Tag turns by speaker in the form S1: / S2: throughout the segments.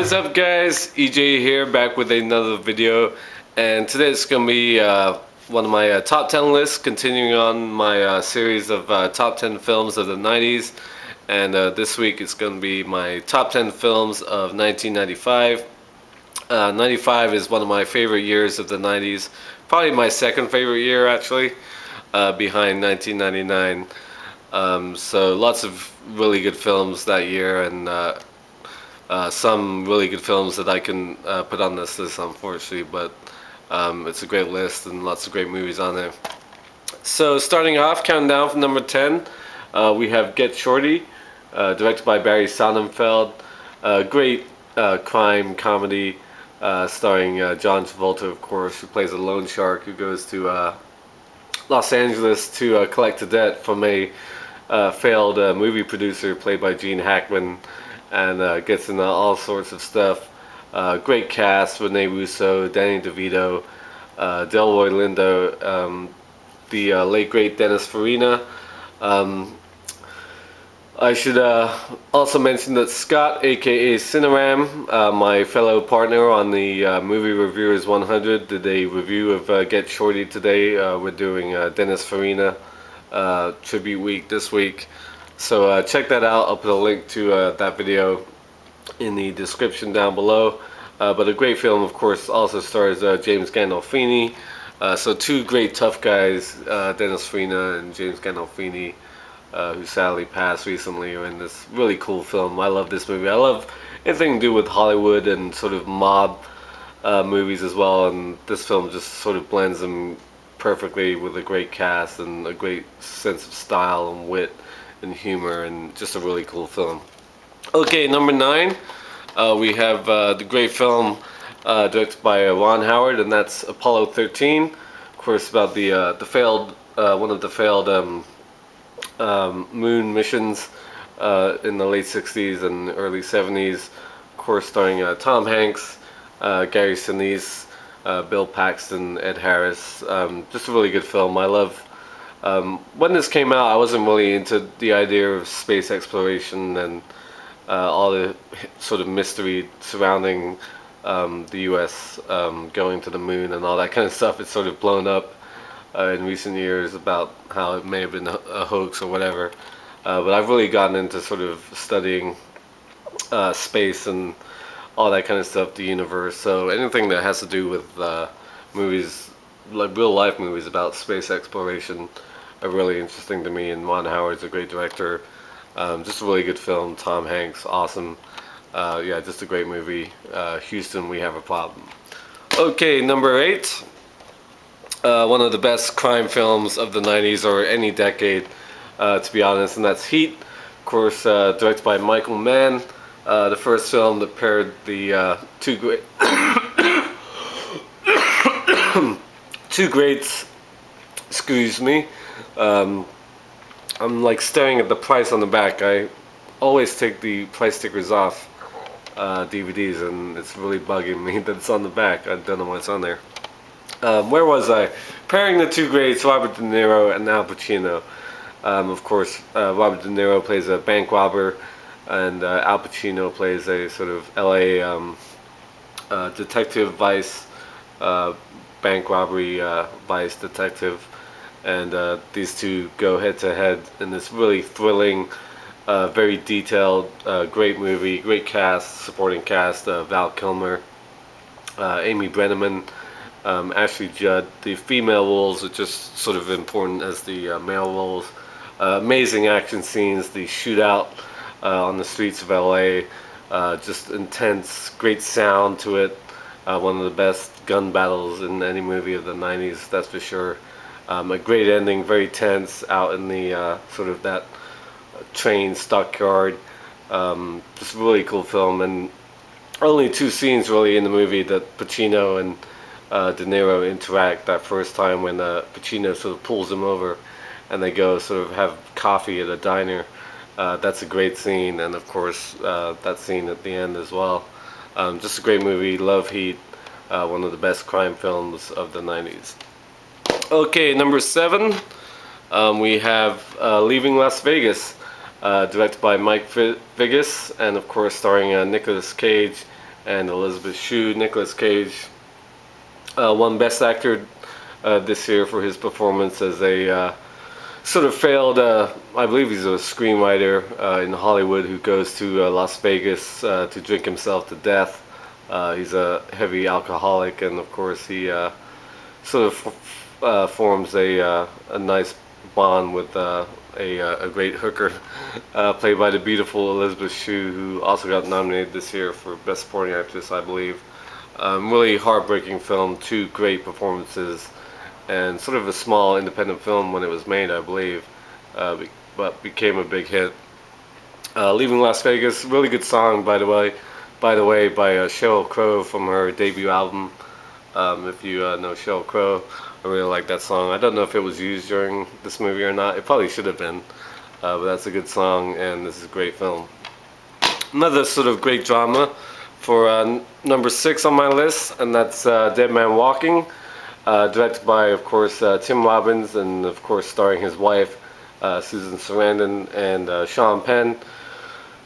S1: What's up guys, EJ here, back with another video, and today it's going to be one of my top 10 lists, continuing on my series of top 10 films of the 90s, and this week it's going to be my top 10 films of 1995. 95 is one of my favorite years of the 90s, probably my second favorite year actually, behind 1999. So lots of really good films that year, and some really good films that I can put on this list, unfortunately, but it's a great list and lots of great movies on there. So starting off, counting down from number 10, we have Get Shorty, directed by Barry Sonnenfeld. Great crime comedy starring John Travolta, of course, who plays a loan shark who goes to Los Angeles to collect a debt from a failed movie producer played by Gene Hackman, and gets into all sorts of stuff. Great cast: Rene Russo, Danny DeVito, Delroy Lindo, the late great Dennis Farina. I should also mention that Scott, aka Cineram, my fellow partner on the Movie Reviewers 100, did a review of Get Shorty today. We're doing Dennis Farina tribute week this week. So check that out. I'll put a link to that video in the description down below. But a great film, of course, also stars James Gandolfini. So two great tough guys, Dennis Farina and James Gandolfini, who sadly passed recently, are in this really cool film. I love this movie. I love anything to do with Hollywood and sort of mob movies as well, and this film just sort of blends them perfectly with a great cast and a great sense of style and wit and humor, and just a really cool film. Okay, number 9, we have the great film directed by Ron Howard, and that's Apollo 13. Of course, about the failed one of the failed moon missions in the late 60s and early 70s. Of course, starring Tom Hanks, Gary Sinise, Bill Paxton, Ed Harris. Just a really good film. I love. When this came out, I wasn't really into the idea of space exploration and all the sort of mystery surrounding the U.S. Going to the moon and all that kind of stuff. It's sort of blown up in recent years about how it may have been a hoax or whatever. But I've really gotten into sort of studying space and all that kind of stuff, the universe. So anything that has to do with movies, like real life movies about space exploration, are really interesting to me. And Ron Howard's a great director. Just a really good film. Tom Hanks, awesome. Yeah, just a great movie. Houston, we have a problem. Okay, number 8. One of the best crime films of the 90s or any decade, to be honest, and that's Heat. Of course, directed by Michael Mann. The first film that paired the two greats. Excuse me. I'm like staring at the price on the back. I always take the price stickers off DVDs, and it's really bugging me that it's on the back. I don't know what's on there. Where was I? Pairing the two greats, Robert De Niro and Al Pacino. Of course, Robert De Niro plays a bank robber, and Al Pacino plays a sort of LA detective vice, bank robbery vice detective. And these two go head to head in this really thrilling, very detailed, great movie, great cast, supporting cast: Val Kilmer, Amy Brenneman, Ashley Judd. The female roles are just sort of important as the male roles. Amazing action scenes, the shootout on the streets of LA, just intense, great sound to it. One of the best gun battles in any movie of the 90s, that's for sure. A great ending, very tense, out in the sort of that train stockyard. Just a really cool film, and only 2 scenes really in the movie that Pacino and De Niro interact. That first time when Pacino sort of pulls him over and they go sort of have coffee at a diner. That's a great scene, and of course that scene at the end as well. Just a great movie. Love Heat. One of the best crime films of the 90s. Okay, number 7, we have Leaving Las Vegas, directed by Mike Figgis, and of course starring Nicolas Cage and Elizabeth Shue. Nicolas Cage won Best Actor this year for his performance as a sort of failed, I believe he's a screenwriter in Hollywood who goes to Las Vegas to drink himself to death. He's a heavy alcoholic, and of course he sort of forms a nice bond with a great hooker played by the beautiful Elizabeth Shue, who also got nominated this year for Best Supporting Actress, I believe. Really heartbreaking film, two great performances, and sort of a small independent film when it was made, I believe, but became a big hit. Leaving Las Vegas, really good song, by Sheryl Crow from her debut album. If you know Sheryl Crow, I really like that song. I don't know if it was used during this movie or not. It probably should have been, but that's a good song, and this is a great film. Another sort of great drama for number 6 on my list, and that's Dead Man Walking, directed by, of course, Tim Robbins, and of course starring his wife, Susan Sarandon, and Sean Penn,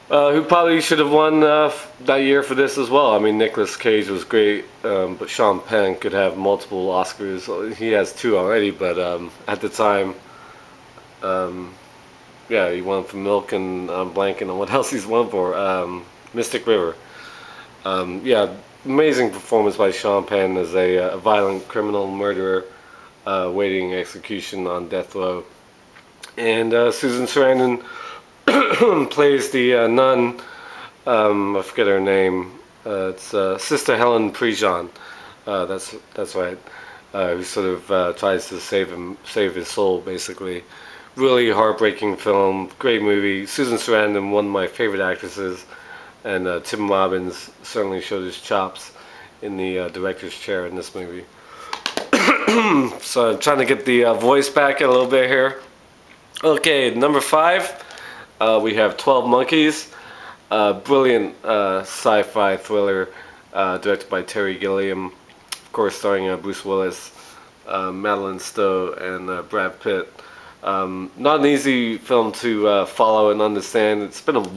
S1: who probably should have won that year for this as well. I mean, Nicolas Cage was great, but Sean Penn could have multiple Oscars. He has 2 already, but at the time, yeah, he won for Milk, and I'm blanking on what else he's won for. Mystic River. Yeah, amazing performance by Sean Penn as a violent criminal murderer waiting execution on death row. And Susan Sarandon plays the nun. I forget her name. It's Sister Helen Prejean. That's right. Who sort of tries to save his soul, basically. Really heartbreaking film, great movie. Susan Sarandon, one of my favorite actresses, and Tim Robbins certainly showed his chops in the director's chair in this movie. So I'm trying to get the voice back a little bit here. Okay, number 5, we have 12 Monkeys, brilliant sci-fi thriller directed by Terry Gilliam, of course starring Bruce Willis, Madeline Stowe, and Brad Pitt. Not an easy film to follow and understand. It's been a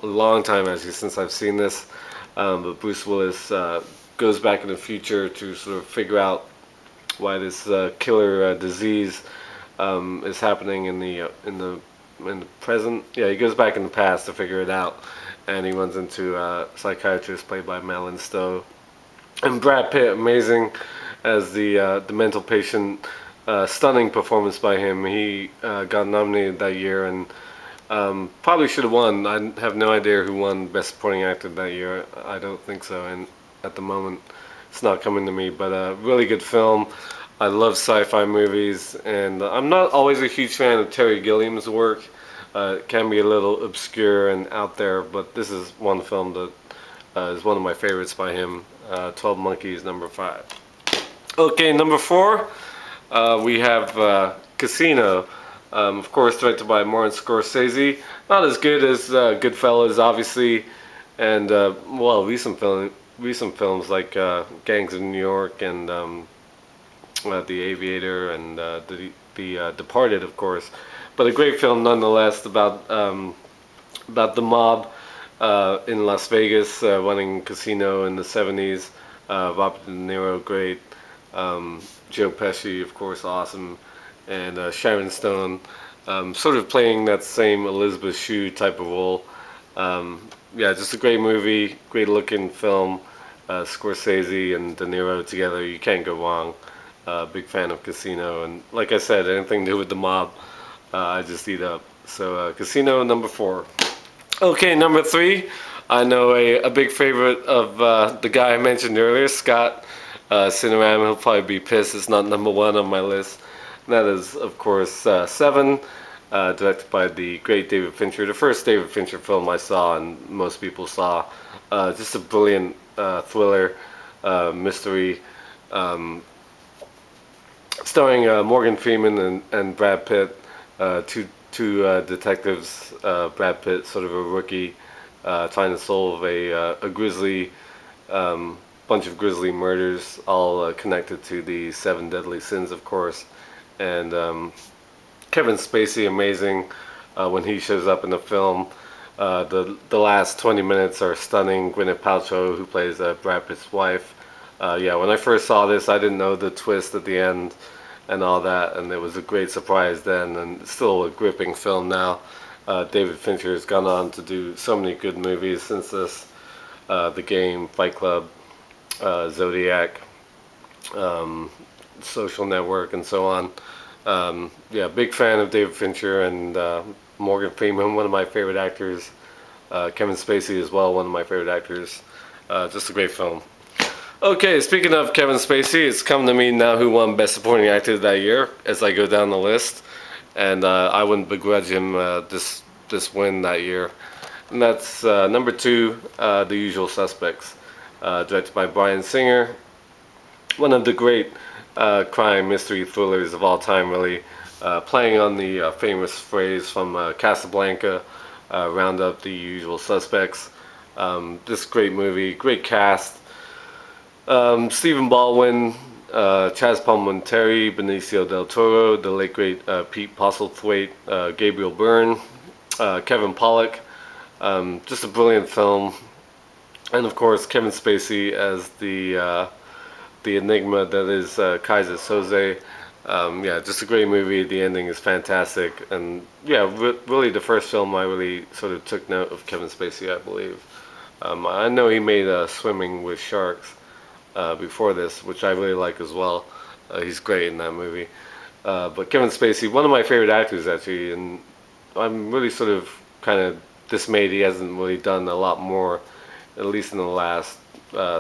S1: long time actually since I've seen this. But Bruce Willis goes back in the future to sort of figure out why this killer disease is happening in the present. Yeah, he goes back in the past to figure it out, and he runs into a psychiatrist played by Madeline Stowe, and Brad Pitt, amazing as the mental patient. Stunning performance by him. He got nominated that year, and probably should have won. I have no idea who won Best Supporting Actor that year. I don't think so, and at the moment it's not coming to me, but a really good film. I love sci-fi movies, and I'm not always a huge fan of Terry Gilliam's work. It can be a little obscure and out there, but this is one film that is one of my favorites by him. 12 Monkeys, number 5. Okay, number 4. We have Casino, of course directed by Martin Scorsese. Not as good as Goodfellas, obviously, and well, recent films like Gangs of New York and The Aviator and the Departed, of course. But a great film nonetheless about the mob in Las Vegas running casino in the 70s. Robert De Niro, great. Joe Pesci, of course, awesome, and Sharon Stone, sort of playing that same Elizabeth Shue type of role. Yeah, just a great movie, great looking film. Scorsese and De Niro together, you can't go wrong. Big fan of Casino, and like I said, anything to do with the mob, I just eat up. So Casino, number 4. Okay, number 3. I know a big favorite of the guy I mentioned earlier, Scott. Cinerama, he'll probably be pissed it's not number 1 on my list. And that is, of course, 7, directed by the great David Fincher. The first David Fincher film I saw, and most people saw. Just a brilliant thriller, mystery, starring Morgan Freeman and Brad Pitt, two detectives. Brad Pitt, sort of a rookie, trying to solve a grisly bunch of grisly murders, all connected to the 7 deadly sins, of course. And Kevin Spacey, amazing when he shows up in the film. The last 20 minutes are stunning. Gwyneth Paltrow, who plays Brad Pitt's wife. Yeah, when I first saw this, I didn't know the twist at the end and all that, and it was a great surprise then, and still a gripping film now. David Fincher has gone on to do so many good movies since this. The Game, Fight Club, Zodiac, um, Social Network, and so on. Yeah, big fan of David Fincher and Morgan Freeman, one of my favorite actors. Kevin Spacey as well, one of my favorite actors. Just a great film. Okay, speaking of Kevin Spacey, it's come to me now who won Best Supporting Actor that year as I go down the list, and I wouldn't begrudge him this win that year. And that's number 2, The Usual Suspects, directed by Bryan Singer, one of the great crime mystery thrillers of all time, really, playing on the famous phrase from Casablanca, round up the usual suspects. This great movie, great cast. Stephen Baldwin, Chaz Palminteri, Benicio del Toro, the late great Pete Postlethwaite, Gabriel Byrne, Kevin Pollak. Just a brilliant film, and of course Kevin Spacey as the enigma that is Kaiser Soze. Yeah, just a great movie. The ending is fantastic, and yeah, really the first film I really sort of took note of Kevin Spacey, I believe. I know he made Swimming with Sharks before this, which I really like as well. He's great in that movie. But Kevin Spacey, one of my favorite actors actually, and I'm really sort of kind of dismayed he hasn't really done a lot more, at least in the last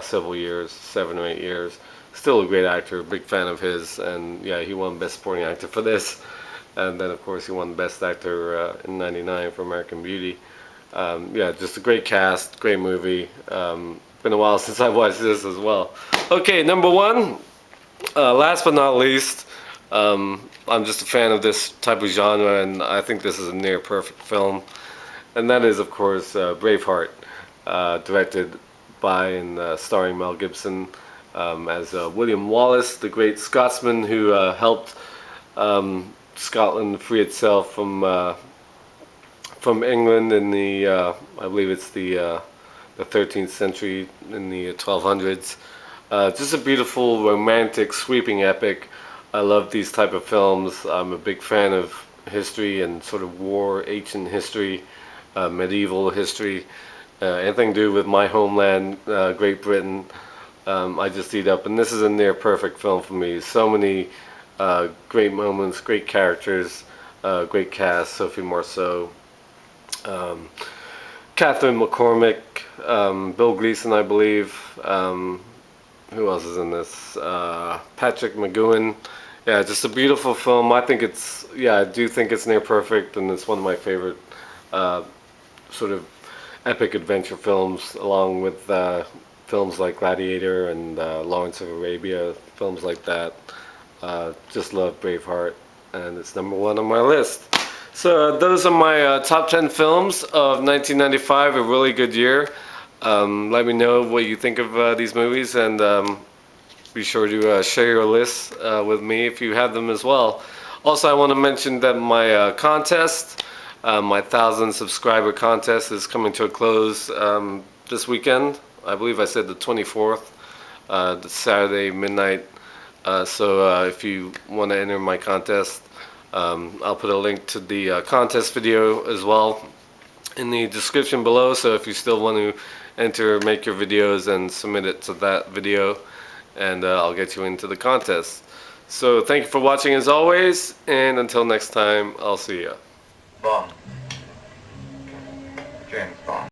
S1: several years, 7 or 8 years. Still a great actor, big fan of his, and yeah, he won Best Supporting Actor for this. And then of course he won Best Actor in '99 for American Beauty. Yeah, just a great cast, great movie. Been a while since I watched this as well. Okay, number 1, last but not least, I'm just a fan of this type of genre, and I think this is a near perfect film. And that is, of course, Braveheart, directed by and starring Mel Gibson as William Wallace, the great Scotsman who helped Scotland free itself from England in the I believe it's the 13th century, in the 1200s. Just a beautiful, romantic, sweeping epic. I love these type of films. I'm a big fan of history and sort of war, ancient history, medieval history, anything to do with my homeland, Great Britain. I just eat up, and this is a near perfect film for me. So many great moments, great characters, great cast. Sophie Marceau, Catherine McCormick, Bill Gleason, I believe. Who else is in this? Patrick McGoohan. Yeah, just a beautiful film. I think it's, yeah, I do think it's near perfect, and it's one of my favorite sort of epic adventure films, along with films like Gladiator and Lawrence of Arabia, films like that. Just love Braveheart, and it's number 1 on my list. So those are my top 10 films of 1995, a really good year. Let me know what you think of these movies, and be sure to share your lists with me if you have them as well. Also, I want to mention that my contest, my 1,000 subscriber contest, is coming to a close this weekend. I believe I said the 24th, the Saturday midnight. So if you want to enter my contest, I'll put a link to the contest video as well in the description below. So if you still want to enter, make your videos and submit it to that video, and I'll get you into the contest. So thank you for watching as always, and until next time, I'll see ya.
S2: Bond. James Bond.